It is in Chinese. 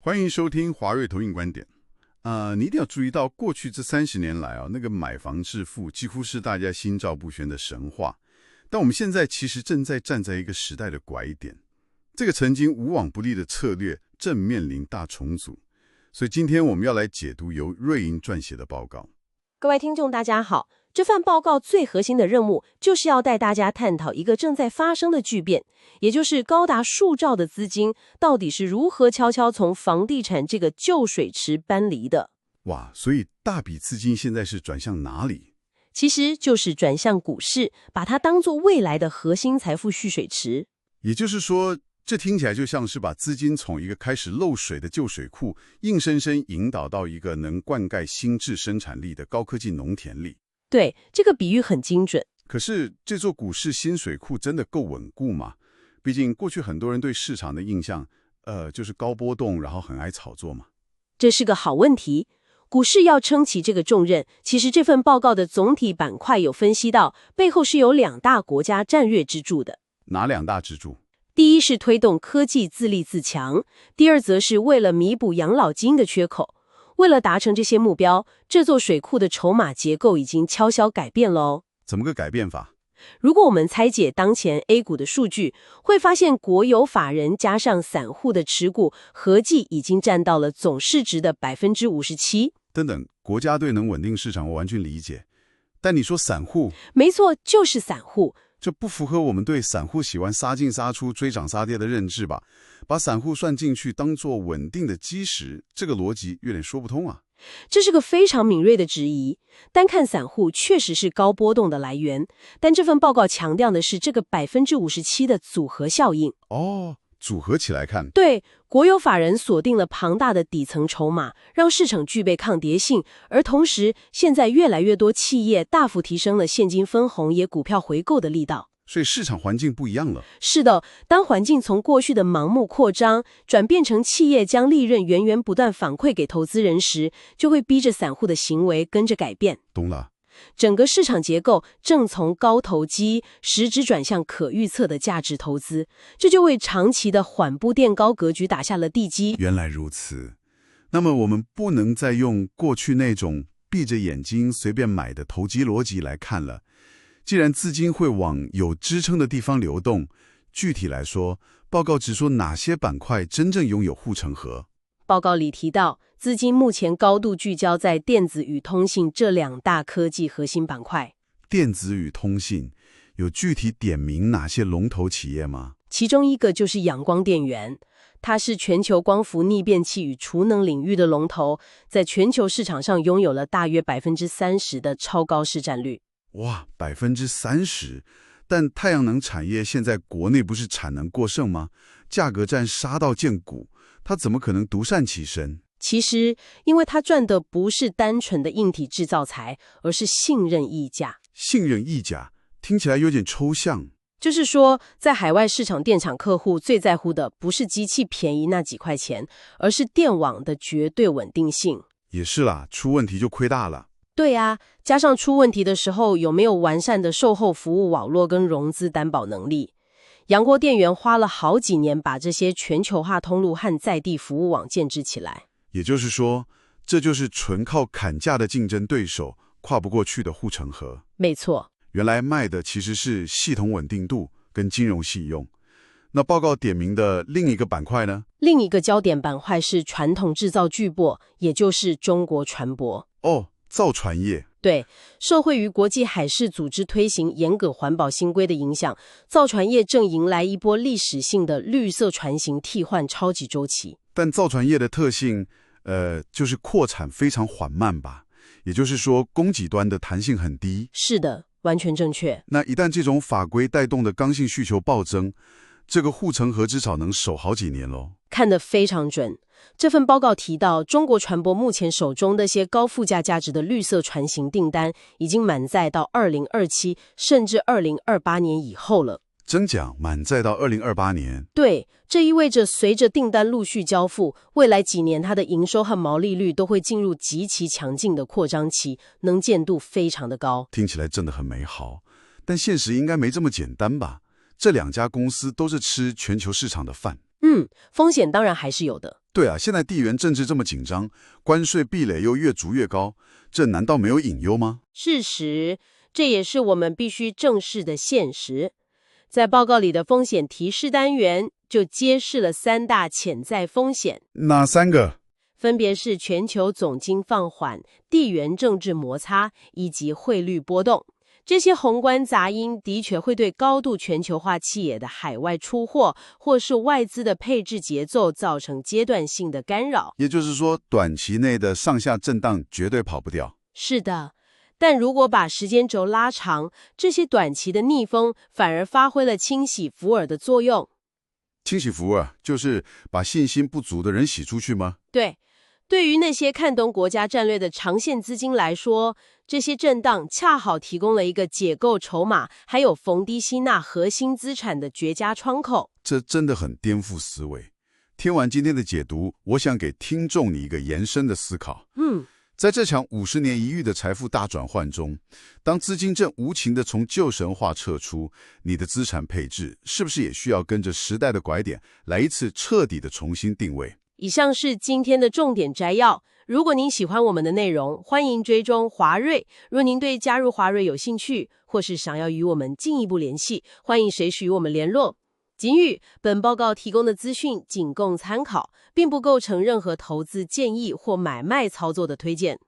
欢迎收听华瑞投影观点。你一定要注意到，过去这30年来那个买房致富几乎是大家心照不宣的神话。但我们现在其实正在站在一个时代的拐点，这个曾经无往不利的策略正面临大重组。所以今天我们要来解读由瑞银撰写的报告。各位听众大家好，这份报告最核心的任务就是要带大家探讨一个正在发生的巨变，也就是高达数兆的资金到底是如何悄悄从房地产这个旧水池搬离的。哇，所以大笔资金现在是转向哪里？其实就是转向股市，把它当作未来的核心财富蓄水池。也就是说，这听起来就像是把资金从一个开始漏水的旧水库，硬生生引导到一个能灌溉新质生产力的高科技农田里。对，这个比喻很精准。可是这座股市新水库真的够稳固吗？毕竟过去很多人对市场的印象，就是高波动，然后很爱炒作嘛。这是个好问题。股市要撑起这个重任，其实这份报告的总体板块有分析到，背后是有2大国家战略支柱的。哪2大支柱？第一是推动科技自立自强，第二则是为了弥补养老金的缺口。为了达成这些目标，这座水库的筹码结构已经悄悄改变了哦。怎么个改变法？如果我们拆解当前 A 股的数据，会发现国有法人加上散户的持股合计已经占到了总市值的 57%。等等，国家队能稳定市场，我完全理解。但你说散户？没错，就是散户。这不符合我们对散户喜欢杀进杀出、追涨杀跌的认知吧？把散户算进去当做稳定的基石，这个逻辑有点说不通啊。这是个非常敏锐的质疑。单看散户确实是高波动的来源，但这份报告强调的是这个 57% 的组合效应。组合起来看。对，国有法人锁定了庞大的底层筹码，让市场具备抗跌性，而同时现在越来越多企业大幅提升了现金分红也股票回购的力道。所以市场环境不一样了。是的，当环境从过去的盲目扩张转变成企业将利润源源不断反馈给投资人时，就会逼着散户的行为跟着改变。懂了。整个市场结构正从高投机实质转向可预测的价值投资，这就为长期的缓步垫高格局打下了地基。原来如此。那么我们不能再用过去那种闭着眼睛随便买的投机逻辑来看了。既然资金会往有支撑的地方流动，具体来说，报告只说哪些板块真正拥有护城河。报告里提到，资金目前高度聚焦在电子与通信这2大科技核心板块。电子与通信，有具体点名哪些龙头企业吗？其中一个就是阳光电源，它是全球光伏逆变器与储能领域的龙头，在全球市场上拥有了大约 30% 的超高市占率。哇，30%！但太阳能产业现在国内不是产能过剩吗？价格战杀到见骨，它怎么可能独善其身？其实，因为它赚的不是单纯的硬体制造财，而是信任溢价。信任溢价听起来有点抽象。就是说，在海外市场电厂客户最在乎的不是机器便宜那几块钱，而是电网的绝对稳定性。也是啦，出问题就亏大了。对啊，加上出问题的时候有没有完善的售后服务网络跟融资担保能力。阳光电源花了好几年把这些全球化通路和在地服务网建制起来。也就是说，这就是纯靠砍价的竞争对手跨不过去的护城河。没错。原来卖的其实是系统稳定度跟金融信用。那报告点名的另一个板块呢？另一个焦点板块是传统制造巨擘，也就是中国船舶。造船业。对，受惠于国际海事组织推行严格环保新规的影响，造船业正迎来一波历史性的绿色船型替换超级周期。但造船业的特性，就是扩产非常缓慢吧？也就是说，供给端的弹性很低。是的，完全正确。那一旦这种法规带动的刚性需求暴增，这个护城河至少能守好几年咯。看得非常准。这份报告提到，中国船舶目前手中那些高附加价值的绿色船型订单已经满载到2027甚至2028年以后了。真假？满载到2028年？对，这意味着随着订单陆续交付，未来几年它的营收和毛利率都会进入极其强劲的扩张期，能见度非常的高。听起来真的很美好，但现实应该没这么简单吧？这2家公司都是吃全球市场的饭。风险当然还是有的。对啊，现在地缘政治这么紧张，关税壁垒又越筑越高，这难道没有隐忧吗？事实，这也是我们必须正视的现实。在报告里的风险提示单元就揭示了3大潜在风险，哪3个？分别是全球总经放缓、地缘政治摩擦以及汇率波动。这些宏观杂音的确会对高度全球化企业的海外出货或是外资的配置节奏造成阶段性的干扰。也就是说，短期内的上下震荡绝对跑不掉。是的，但如果把时间轴拉长，这些短期的逆风反而发挥了清洗浮尔的作用。清洗浮尔就是把信心不足的人洗出去吗？对，对于那些看懂国家战略的长线资金来说，这些震荡恰好提供了一个解构筹码，还有逢低吸纳核心资产的绝佳窗口。这真的很颠覆思维。听完今天的解读，我想给听众你一个延伸的思考。在这场50年一遇的财富大转换中，当资金正无情地从旧神话撤出，你的资产配置是不是也需要跟着时代的拐点来一次彻底的重新定位？以上是今天的重点摘要。如果您喜欢我们的内容，欢迎追踪华瑞。若您对加入华瑞有兴趣，或是想要与我们进一步联系，欢迎随时与我们联络。警语：本报告提供的资讯仅供参考，并不构成任何投资建议或买卖操作的推荐。